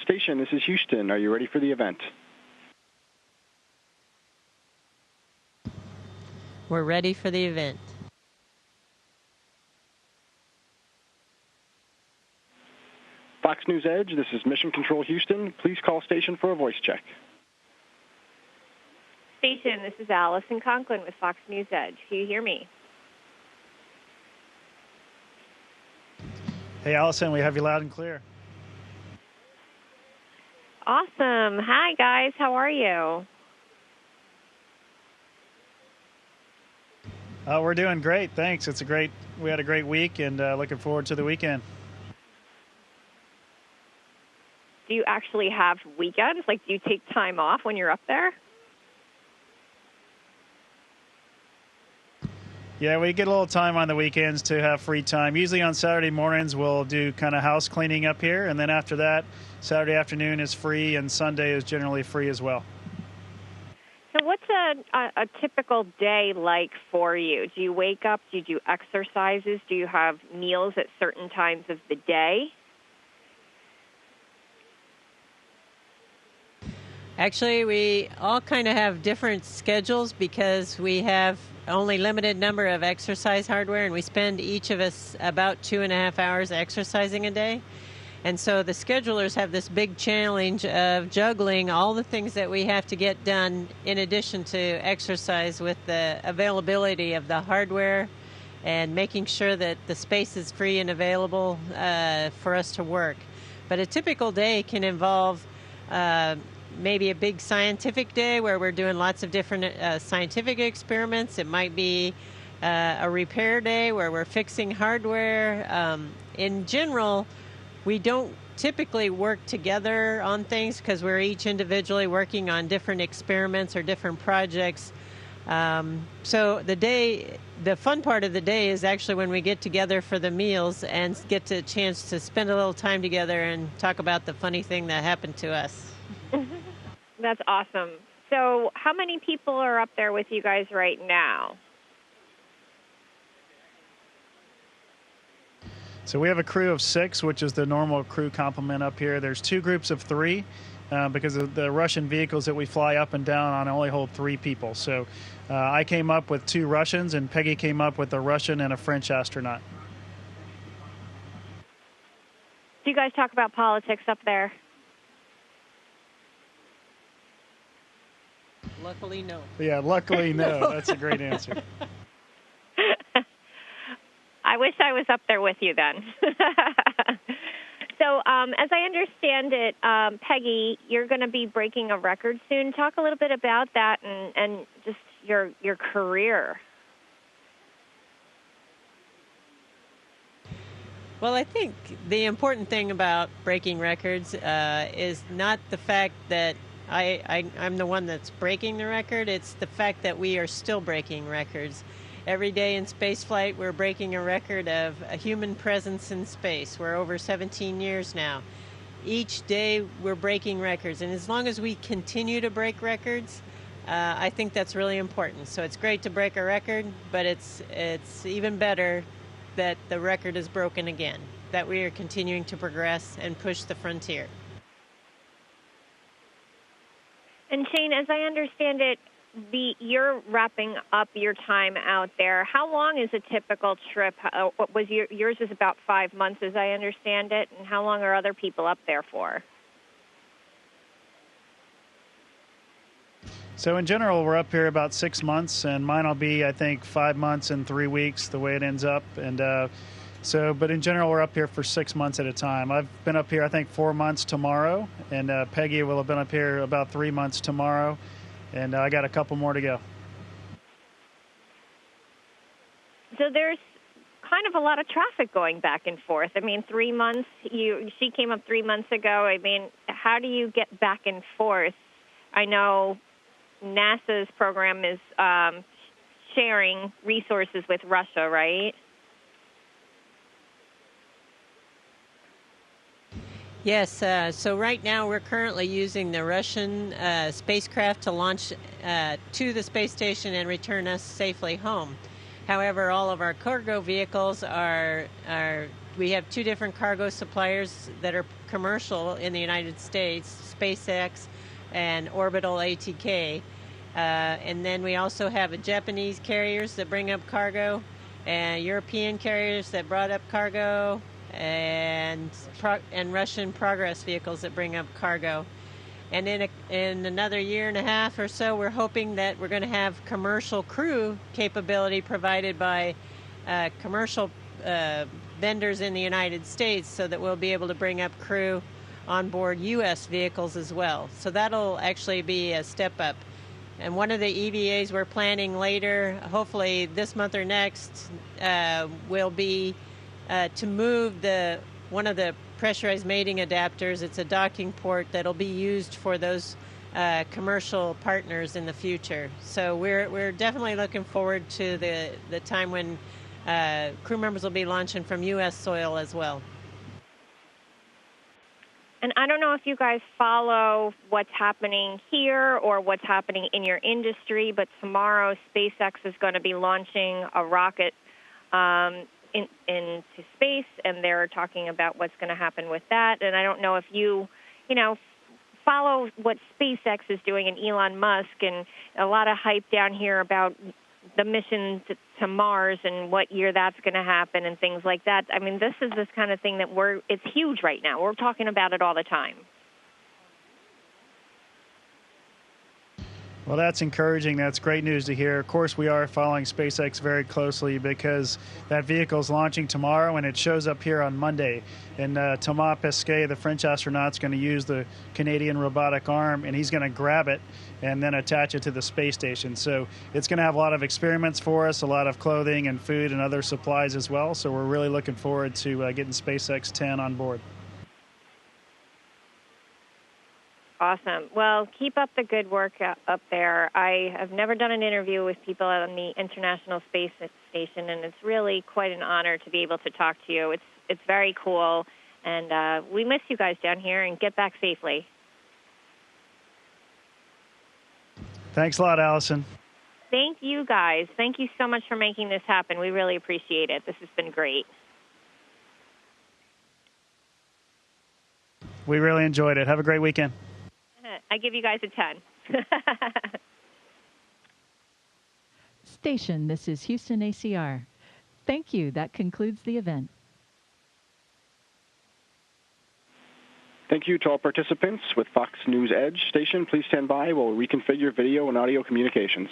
Station, this is Houston. Are you ready for the event? We're ready for the event. Fox News Edge, this is Mission Control Houston. Please call station for a voice check. Station, this is Allison Conklin with Fox News Edge. Can you hear me? Hey, Allison, we have you loud and clear. Awesome. Hi, guys. How are you? We're doing great. Thanks. We had a great week and looking forward to the weekend. Do you actually have weekends? Like, do you take time off when you're up there? Yeah, we get a little time on the weekends to have free time. Usually on Saturday mornings, we'll do kind of house cleaning up here. And then after that, Saturday afternoon is free and Sunday is generally free as well. So what's a typical day like for you? Do you wake up? Do you do exercises? Do you have meals at certain times of the day? Actually, we all kind of have different schedules because we have only limited number of exercise hardware, and we spend each of us about 2.5 hours exercising a day. And so the schedulers have this big challenge of juggling all the things that we have to get done in addition to exercise with the availability of the hardware and making sure that the space is free and available for us to work. But a typical day can involve maybe a big scientific day where we're doing lots of different scientific experiments. It might be a repair day where we're fixing hardware. In general, we don't typically work together on things because we're each individually working on different experiments or different projects. So the fun part of the day is actually when we get together for the meals and get a chance to spend a little time together and talk about the funny thing that happened to us. That's awesome. So how many people are up there with you guys right now? So we have a crew of 6, which is the normal crew complement up here. There's 2 groups of 3 because of the Russian vehicles that we fly up and down on only hold 3 people. So I came up with 2 Russians, and Peggy came up with a Russian and a French astronaut. Do you guys talk about politics up there? Luckily, no. Yeah, luckily, no. That's a great answer. I wish I was up there with you then. So as I understand it, Peggy, you're going to be breaking a record soon. Talk a little bit about that and just your career. Well, I think the important thing about breaking records is not the fact that I'm the one that's breaking the record. It's the fact that we are still breaking records. Every day in spaceflight, we're breaking a record of a human presence in space. We're over 17 years now. Each day, we're breaking records. And as long as we continue to break records, I think that's really important. So it's great to break a record, but it's even better that the record is broken again, that we are continuing to progress and push the frontier. And Shane, as I understand it, you're wrapping up your time out there. How long is a typical trip? What was yours is about 5 months, as I understand it. And how long are other people up there for? So in general, we're up here about 6 months, and mine will be, I think, 5 months and 3 weeks, the way it ends up. And but in general, we're up here for 6 months at a time. I've been up here, I think, 4 months tomorrow, and Peggy will have been up here about 3 months tomorrow. And I got a couple more to go. So there's kind of a lot of traffic going back and forth. I mean, 3 months, she came up 3 months ago. I mean, how do you get back and forth? I know NASA's program is sharing resources with Russia, right? Yes, so right now we're currently using the Russian spacecraft to launch to the space station and return us safely home. However, all of our cargo vehicles are we have two different cargo suppliers that are commercial in the United States, SpaceX and Orbital ATK. And then we also have Japanese carriers that bring up cargo, and European carriers that brought up cargo, and Russian Progress vehicles that bring up cargo. And in another year and a half or so, we're hoping that we're going to have commercial crew capability provided by commercial vendors in the United States, so that we'll be able to bring up crew on board U.S. vehicles as well. So that'll actually be a step up. And one of the EVAs we're planning later, hopefully this month or next, will be to move one of the pressurized mating adapters. It's a docking port that'll be used for those commercial partners in the future. So we're definitely looking forward to the time when crew members will be launching from U.S. soil as well. And I don't know if you guys follow what's happening here or what's happening in your industry, but tomorrow SpaceX is going to be launching a rocket into space, and they're talking about what's going to happen with that. And I don't know if you follow what SpaceX is doing and Elon Musk, and a lot of hype down here about the mission to Mars and what year that's going to happen and things like that. I mean, this is this kind of thing that it's huge right now. We're talking about it all the time. Well, that's encouraging. That's great news to hear. Of course, we are following SpaceX very closely because that vehicle is launching tomorrow, and it shows up here on Monday. And Thomas Pesquet, the French astronaut, is going to use the Canadian robotic arm, and he's going to grab it and then attach it to the space station. So it's going to have a lot of experiments for us, a lot of clothing and food and other supplies as well. So we're really looking forward to getting SpaceX 10 on board. Awesome. Well, keep up the good work up there. I have never done an interview with people on the International Space Station, and it's really quite an honor to be able to talk to you. It's very cool, and we miss you guys down here, and get back safely. Thanks a lot, Allison. Thank you, guys. Thank you so much for making this happen. We really appreciate it. This has been great. We really enjoyed it. Have a great weekend. I give you guys a 10. Station, this is Houston ACR. Thank you. That concludes the event. Thank you to all participants with Fox News Edge Station. Please stand by while we reconfigure video and audio communications.